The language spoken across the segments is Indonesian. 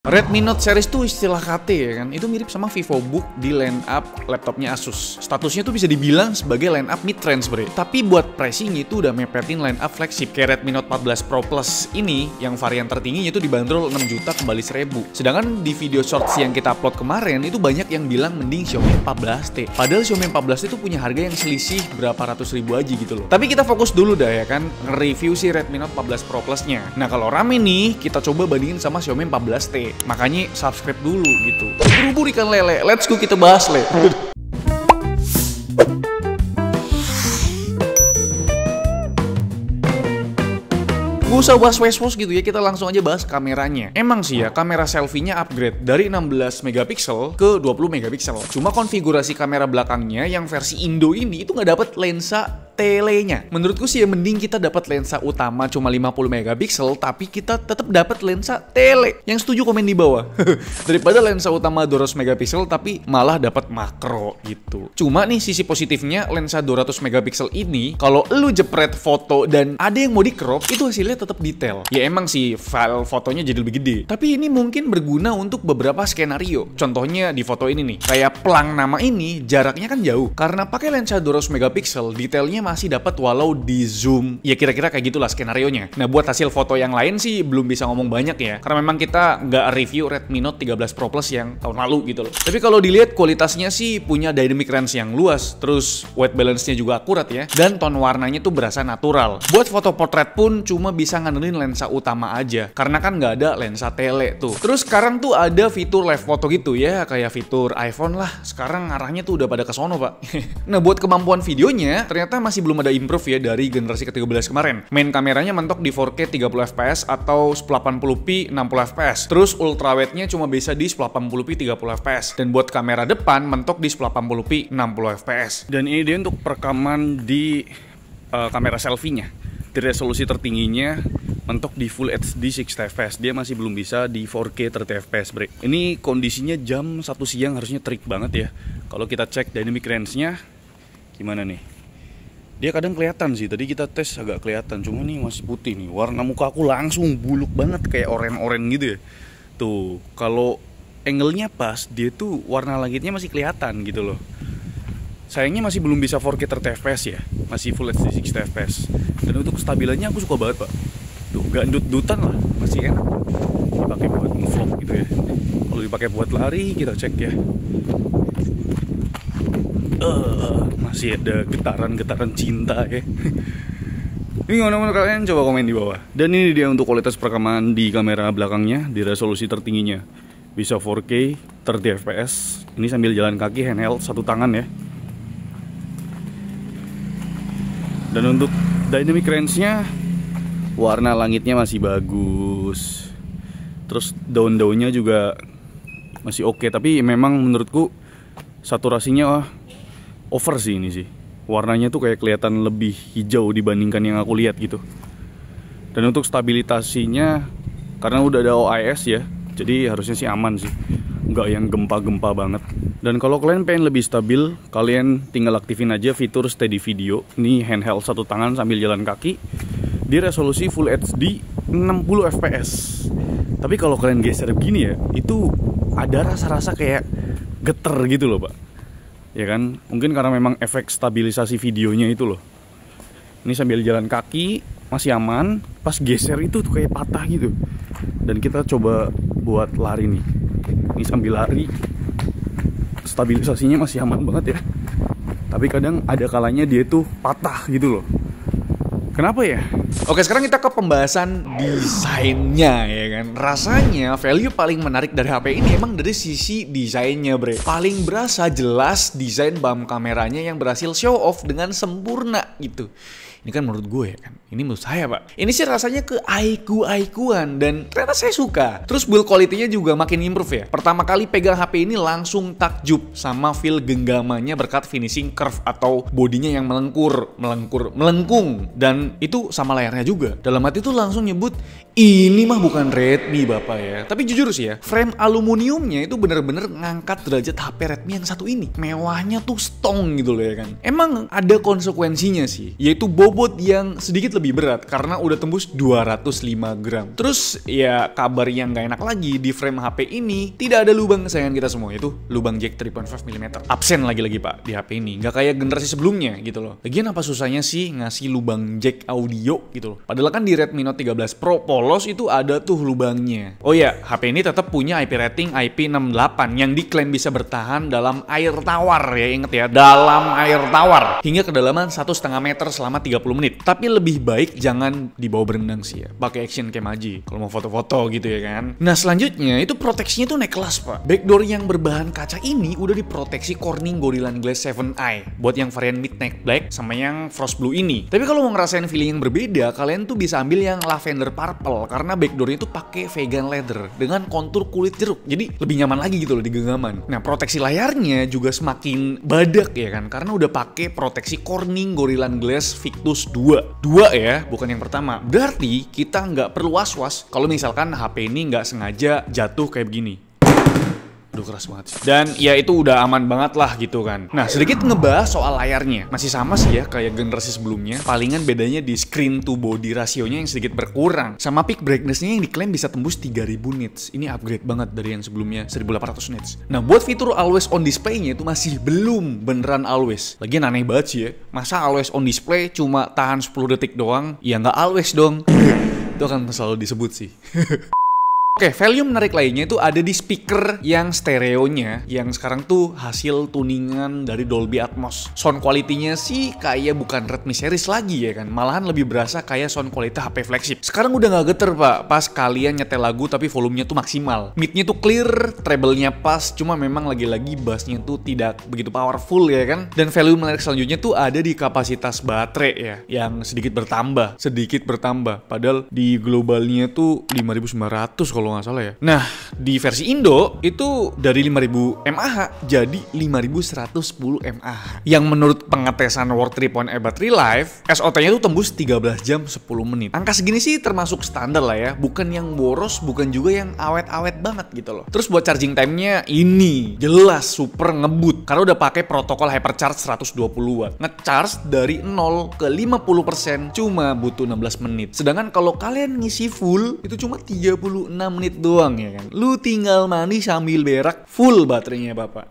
Redmi Note series tuh istilah KT ya kan, itu mirip sama VivoBook di line up laptopnya Asus. Statusnya tuh bisa dibilang sebagai line up mid-range bre. Tapi buat pricing itu udah mepetin line up flagship. Kayak Redmi Note 14 Pro Plus ini, yang varian tertingginya itu dibanderol 6 juta kembali 1000. Sedangkan di video shorts yang kita upload kemarin, itu banyak yang bilang mending Xiaomi 14T. Padahal Xiaomi 14T itu punya harga yang selisih berapa ratus ribu aja gitu loh. Tapi kita fokus dulu dah ya kan, nge-review si Redmi Note 14 Pro Plus-nya. Nah kalau rame nih, kita coba bandingin sama Xiaomi 14T. Makanya subscribe dulu gitu. Buru-buru ikan lele, let's go kita bahas le. Gak usah bahas wes-wes gitu ya, kita langsung aja bahas kameranya. Emang sih ya, kamera selfie-nya upgrade dari 16 megapiksel ke 20 megapiksel. Cuma konfigurasi kamera belakangnya yang versi Indo ini itu nggak dapet lensa telenya. Menurutku sih ya mending kita dapat lensa utama cuma 50 megapiksel tapi kita tetap dapat lensa tele. Yang setuju komen di bawah. Daripada lensa utama 200 megapiksel tapi malah dapat makro gitu. Cuma nih sisi positifnya lensa 200 megapiksel ini kalau lu jepret foto dan ada yang mau di crop itu hasilnya tetap detail. Ya emang sih file fotonya jadi lebih gede. Tapi ini mungkin berguna untuk beberapa skenario. Contohnya di foto ini nih. Kayak pelang nama ini jaraknya kan jauh. Karena pakai lensa 200 megapiksel detailnya masih dapat walau di zoom. Ya kira-kira kayak gitulah skenarionya. Nah buat hasil foto yang lain sih belum bisa ngomong banyak ya. Karena memang kita nggak review Redmi Note 13 Pro Plus yang tahun lalu gitu loh. Tapi kalau dilihat kualitasnya sih punya dynamic range yang luas. Terus white balance-nya juga akurat ya. Dan tone warnanya tuh berasa natural. Buat foto portrait pun cuma bisa ngandelin lensa utama aja. Karena kan nggak ada lensa tele tuh. Terus sekarang tuh ada fitur live photo gitu ya. Kayak fitur iPhone lah. Sekarang arahnya tuh udah pada ke sono pak. Nah buat kemampuan videonya ternyata masih belum ada improve ya dari generasi ke-13 kemarin. Main kameranya mentok di 4K 30 fps atau 1080p 60 fps. Terus ultrawide-nya cuma bisa di 1080p 30 fps. Dan buat kamera depan mentok di 1080p 60 fps. Dan ini dia untuk perekaman di kamera selfie-nya. Di resolusi tertingginya mentok di Full HD 60 fps. Dia masih belum bisa di 4K 30 fps bre. Ini kondisinya jam 1 siang harusnya terik banget ya. Kalau kita cek dynamic range-nya gimana nih? Dia kadang kelihatan sih, tadi kita tes agak kelihatan, cuma nih masih putih nih. Warna muka aku langsung buluk banget kayak oren-oren gitu ya. Tuh, kalau angle-nya pas, dia tuh warna langitnya masih kelihatan gitu loh. Sayangnya masih belum bisa 4K 30 fps ya, masih Full HD 60 fps. Dan untuk kestabilannya aku suka banget pak. Tuh, gak ndut-ndutan lah, masih enak. Dipakai buat vlog gitu ya. Kalau dipakai buat lari, kita cek ya. Masih ada getaran-getaran cinta ya. Ini gimana menurut kalian? Coba komen di bawah. Dan ini dia untuk kualitas perekaman di kamera belakangnya di resolusi tertingginya. Bisa 4K 30 fps. Ini sambil jalan kaki handheld satu tangan ya. Dan untuk dynamic range-nya warna langitnya masih bagus. Terus daun-daunnya juga masih oke. Tapi memang menurutku saturasinya over sih ini sih. Warnanya tuh kayak kelihatan lebih hijau dibandingkan yang aku lihat gitu. Dan untuk stabilitasinya karena udah ada OIS ya, jadi harusnya sih aman sih. Nggak yang gempa-gempa banget. Dan kalau kalian pengen lebih stabil, kalian tinggal aktifin aja fitur steady video. Ini handheld satu tangan sambil jalan kaki di resolusi Full HD 60 fps. Tapi kalau kalian geser begini ya, itu ada rasa-rasa kayak geter gitu loh pak. Ya kan, mungkin karena memang efek stabilisasi videonya itu loh. Ini sambil jalan kaki masih aman, pas geser itu tuh kayak patah gitu. Dan kita coba buat lari nih. Ini sambil lari, stabilisasinya masih aman banget ya. Tapi kadang ada kalanya dia tuh patah gitu loh. Kenapa ya? Oke, sekarang kita ke pembahasan desainnya ya kan. Rasanya value paling menarik dari HP ini emang dari sisi desainnya bre. Paling berasa jelas desain bump kameranya yang berhasil show off dengan sempurna gitu. Ini kan menurut gue ya kan. Ini menurut saya pak. Ini sih rasanya ke aiku-aikuan dan ternyata saya suka. Terus build quality-nya juga makin improve ya. Pertama kali pegang HP ini langsung takjub sama feel genggamannya berkat finishing curve atau bodinya yang melengkung. Dan itu sama layarnya juga. Dalam hati tuh langsung nyebut Ini mah bukan Redmi bapak ya. Tapi jujur sih ya, frame aluminiumnya itu bener-bener ngangkat derajat HP Redmi yang satu ini. Mewahnya tuh stong gitu loh ya kan. Emang ada konsekuensinya sih, yaitu bobot yang sedikit lebih berat karena udah tembus 205 gram. Terus ya kabar yang gak enak lagi, di frame HP ini tidak ada lubang kesayangan kita semua, yaitu lubang jack 3.5 mm. Absen lagi-lagi pak di HP ini, gak kayak generasi sebelumnya gitu loh. Lagian apa susahnya sih ngasih lubang jack audio gitu loh. Padahal kan di Redmi Note 13 Pro polos itu ada tuh lubangnya. Oh ya, HP ini tetap punya IP rating IP68 yang diklaim bisa bertahan dalam air tawar ya, inget ya, dalam air tawar hingga kedalaman 1,5 meter selama 30 menit. Tapi lebih baik jangan dibawa berenang sih ya, pakai action cam aja kalau mau foto-foto gitu ya kan. Nah selanjutnya itu proteksinya tuh naik kelas pak. Backdoor yang berbahan kaca ini udah diproteksi Corning Gorilla Glass 7i buat yang varian Midnight Black sama yang Frost Blue ini. Tapi kalau mau ngerasain feeling yang berbeda, kalian tuh bisa ambil yang Lavender Purple karena backdoornya itu pakai vegan leather dengan kontur kulit jeruk, jadi lebih nyaman lagi gitu loh di genggaman. Nah proteksi layarnya juga semakin badak ya kan, karena udah pakai proteksi Corning Gorilla Glass Victus 2 ya, bukan yang pertama. Berarti kita nggak perlu was-was kalau misalkan HP ini nggak sengaja jatuh kayak begini. Aduh keras banget sih. Dan ya itu udah aman banget lah gitu kan. Nah sedikit ngebahas soal layarnya. Masih sama sih ya kayak generasi sebelumnya. Palingan bedanya di screen to body rasionya yang sedikit berkurang. Sama peak brightness-nya yang diklaim bisa tembus 3000 nits. Ini upgrade banget dari yang sebelumnya 1800 nits. Nah buat fitur always on display-nya itu masih belum beneran always. Lagian aneh banget sih ya. Masa always on display cuma tahan 10 detik doang? Ya nggak always dong. Itu akan selalu disebut sih. Oke, value menarik lainnya itu ada di speaker yang stereonya, yang sekarang tuh hasil tuningan dari Dolby Atmos. Sound quality-nya sih kayak bukan Redmi series lagi ya kan, malahan lebih berasa kayak sound quality HP flagship. Sekarang udah nggak geter pak, pas kalian nyetel lagu tapi volumenya tuh maksimal. Mid-nya tuh clear, treble-nya pas, cuma memang lagi-lagi bass-nya tuh tidak begitu powerful ya kan. Dan value menarik selanjutnya tuh ada di kapasitas baterai ya, yang sedikit bertambah. Padahal di globalnya tuh 5900 kalau nggak salah ya. Nah, di versi Indo itu dari 5000 mAh jadi 5110 mAh. Yang menurut pengetesan World 3.0 Battery Life, SOT-nya tuh tembus 13 jam 10 menit. Angka segini sih termasuk standar lah ya, bukan yang boros, bukan juga yang awet-awet banget gitu loh. Terus buat charging time-nya ini jelas super ngebut karena udah pakai protokol hypercharge 120 watt. Ngecharge dari 0 ke 50% cuma butuh 16 menit. Sedangkan kalau kalian ngisi full itu cuma 36 menit doang ya kan. Lu tinggal mandi sambil berak, full baterainya bapak.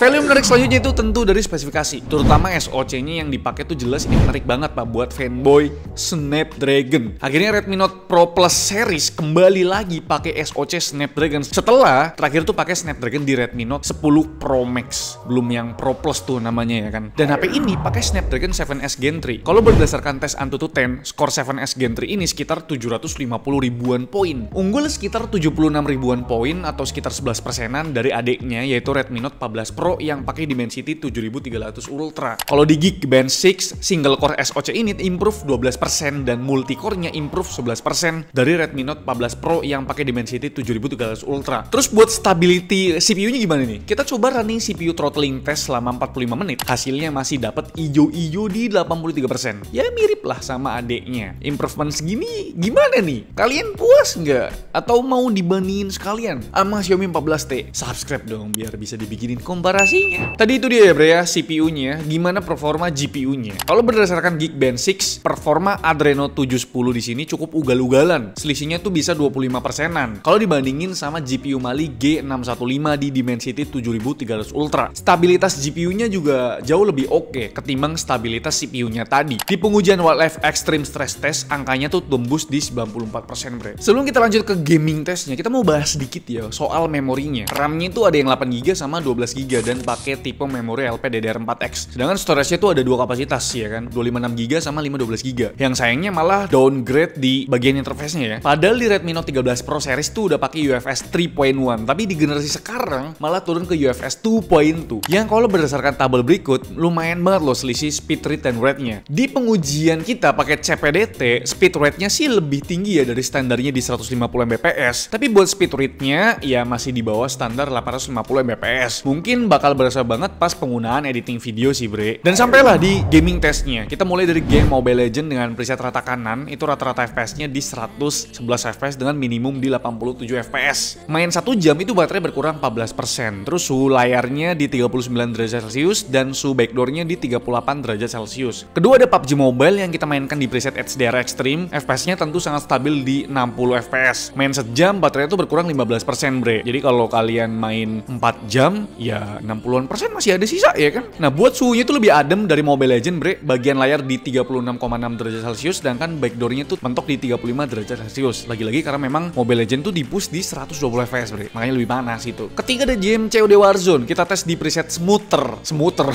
Value menarik selanjutnya itu tentu dari spesifikasi, terutama SoC-nya yang dipakai tuh jelas ini menarik banget pak buat fanboy Snapdragon. Akhirnya Redmi Note Pro Plus series kembali lagi pakai SoC Snapdragon setelah terakhir tuh pakai Snapdragon di Redmi Note 10 Pro Max, belum yang Pro Plus tuh namanya ya kan. Dan HP ini pakai Snapdragon 7S Gen 3. Kalau berdasarkan tes Antutu 10, skor 7S Gen 3 ini sekitar 750 ribuan poin. Unggul sekitar 76 ribuan poin atau sekitar 11%-an dari adiknya yaitu Redmi Note 14 Pro yang pakai Dimensity 7300 Ultra. Kalau di Geekbench 6, single core SoC ini improve 12% dan multi-core-nya improve 11% dari Redmi Note 14 Pro yang pakai Dimensity 7300 Ultra. Terus buat stability CPU-nya gimana nih? Kita coba running CPU throttling test selama 45 menit. Hasilnya masih dapat ijo-ijo di 83%. Ya mirip lah sama adiknya. Improvement segini gimana nih? Kalian puas nggak? Atau mau dibandingin sekalian sama Xiaomi 14T? Subscribe dong biar bisa dibikinin komparasinya. Tadi itu dia ya bre ya, CPU-nya. Gimana performa GPU-nya? Kalau berdasarkan Geekbench 6, performa Adreno 710 di sini cukup ugal-ugalan. Selisihnya tuh bisa 25%-an. Kalau dibandingin sama GPU Mali G615 di Dimensity 7300 Ultra. Stabilitas GPU-nya juga jauh lebih oke ketimbang stabilitas CPU-nya tadi. Di pengujian Wildlife Extreme Stress Test, angkanya tuh tembus di 94% bre. Sebelum kita lanjut ke gaming testnya, kita mau bahas sedikit ya soal memorinya. RAM-nya itu ada yang 8GB sama 12GB dan pakai tipe memori LPDDR4X. Sedangkan storage-nya tuh ada dua kapasitas ya kan, 256GB sama 512GB. Yang sayangnya malah downgrade di bagian interface-nya ya. Padahal di Redmi Note 13 Pro series tuh udah pakai UFS 3.1, tapi di generasi sekarang malah turun ke UFS 2.2. Yang kalau berdasarkan tabel berikut, lumayan banget loh selisih speed rate dan rate-nya. Di pengujian kita pakai CPDT, speed rate-nya sih lebih tinggi ya dari standarnya di 150 Mbps. fps, tapi buat speed rate-nya ya masih di bawah standar 850 Mbps. Mungkin bakal berasa banget pas penggunaan editing video sih bre. Dan sampailah di gaming testnya. Kita mulai dari game Mobile Legends dengan preset rata kanan, itu rata-rata FPS-nya di 111 FPS dengan minimum di 87 FPS. Main 1 jam itu baterai berkurang 14%. Terus suhu layarnya di 39 derajat Celcius dan suhu backdoor-nya di 38 derajat Celcius. Kedua ada PUBG Mobile yang kita mainkan di preset HDR Extreme, FPS-nya tentu sangat stabil di 60 FPS. Main sejam baterai itu berkurang 15% bre. Jadi kalau kalian main 4 jam ya 60% masih ada sisa ya kan. Nah buat suhunya itu lebih adem dari Mobile Legends bre. Bagian layar di 36,6 derajat Celcius sedangkan backdoor-nya tuh mentok di 35 derajat Celcius. Lagi-lagi karena memang Mobile Legends tuh di-push di 120 FPS bre. Makanya lebih panas itu. Ketiga ada game COD Warzone. Kita tes di preset smoother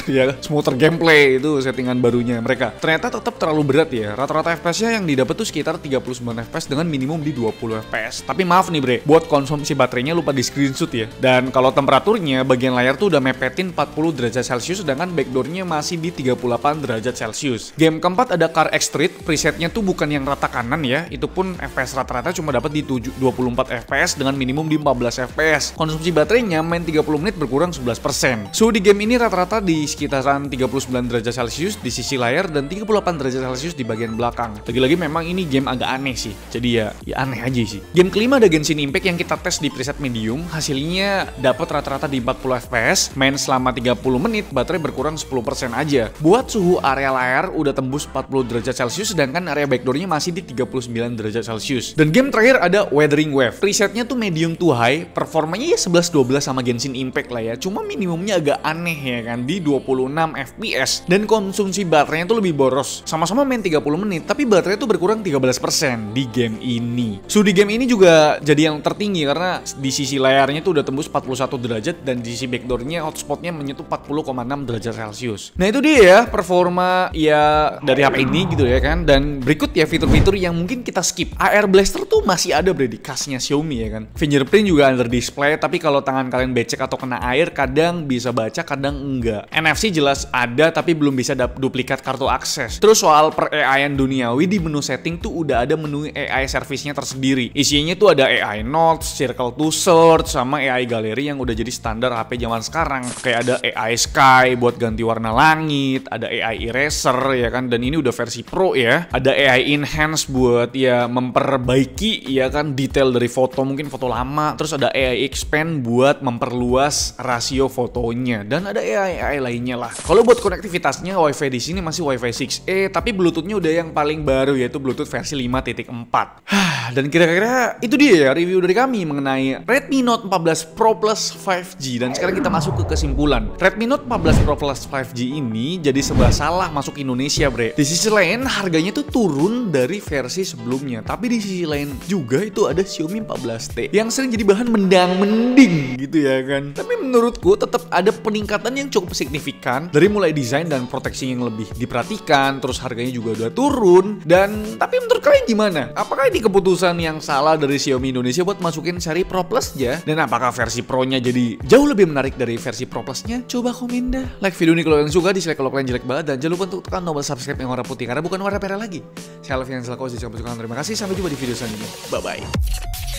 ya, smoother gameplay itu settingan barunya mereka. Ternyata tetap terlalu berat ya. Rata-rata FPS-nya yang didapat tuh sekitar 39 FPS dengan minimum di 20 FPS. Tapi maaf nih bre, buat konsumsi baterainya lupa di screenshot ya. Dan kalau temperaturnya bagian layar tuh udah mepetin 40 derajat Celcius sedangkan backdoor-nya masih di 38 derajat Celcius. Game keempat ada Car X Street. Presetnya tuh bukan yang rata kanan ya. Itu pun FPS rata-rata cuma dapat di 24 FPS dengan minimum di 14 FPS. Konsumsi baterainya main 30 menit berkurang 11%. Suhu di game ini rata-rata di sekitaran 39 derajat Celcius di sisi layar dan 38 derajat Celcius di bagian belakang. Lagi-lagi memang ini game agak aneh sih. Jadi ya aneh aja sih. Game kelima ada Genshin Impact yang kita tes di preset medium. Hasilnya dapat rata-rata di 40 FPS. Main selama 30 menit baterai berkurang 10% aja. Buat suhu area layar udah tembus 40 derajat Celcius sedangkan area backdoor-nya masih di 39 derajat Celcius. Dan game terakhir ada Weathering Wave. Presetnya tuh medium to high. Performanya ya 11-12 sama Genshin Impact lah ya. Cuma minimumnya agak aneh ya kan di 26 FPS. Dan konsumsi baterainya tuh lebih boros. Sama-sama main 30 menit tapi baterai tuh berkurang 13% di game ini. Suhu di game ini juga jadi yang tertinggi karena di sisi layarnya tuh udah tembus 41 derajat dan di sisi backdoor-nya hotspot-nya menyentuh 40,6 derajat Celcius. Nah itu dia ya performa ya dari HP ini gitu ya kan. Dan berikut ya fitur-fitur yang mungkin kita skip. AR Blaster tuh masih ada bre di khasnya Xiaomi ya kan. Fingerprint juga under display tapi kalau tangan kalian becek atau kena air kadang bisa baca kadang enggak. NFC jelas ada tapi belum bisa duplikat kartu akses. Terus soal per AI-an duniawi di menu setting tuh udah ada menu AI service-nya tersendiri. Isinya tuh ada AI Notes, Circle to Search, sama AI Gallery yang udah jadi standar HP zaman sekarang. Kayak ada AI Sky buat ganti warna langit, ada AI Eraser ya kan, dan ini udah versi Pro ya. Ada AI Enhance buat ya memperbaiki ya kan detail dari foto, mungkin foto lama. Terus ada AI Expand buat memperluas rasio fotonya, dan ada AI lainnya lah. Kalau buat konektivitasnya WiFi di sini masih WiFi 6E, tapi Bluetooth-nya udah yang paling baru yaitu Bluetooth versi 5.4. Dan kira-kira itu dia ya review dari kami mengenai Redmi Note 14 Pro Plus 5G. Dan sekarang kita masuk ke kesimpulan. Redmi Note 14 Pro Plus 5G ini jadi serba salah masuk Indonesia bre. Di sisi lain harganya tuh turun dari versi sebelumnya, tapi di sisi lain juga itu ada Xiaomi 14T yang sering jadi bahan mendang-mending gitu ya kan. Tapi menurutku tetap ada peningkatan yang cukup signifikan dari mulai desain dan proteksi yang lebih diperhatikan, terus harganya juga udah turun. Dan tapi menurut kalian gimana? Apakah ini keputusan yang salah dari Xiaomi Indonesia buat masukin seri Pro Plus aja? Dan apakah versi Pro-nya jadi jauh lebih menarik dari versi Pro Plus-nya? Coba komen dah. Like video ini kalau kalian suka, dislike kalau kalian jelek banget, dan jangan lupa untuk tekan tombol subscribe yang warna putih karena bukan warna merah lagi. Saya Alfian Selako, terima kasih, sampai jumpa di video selanjutnya. Bye bye.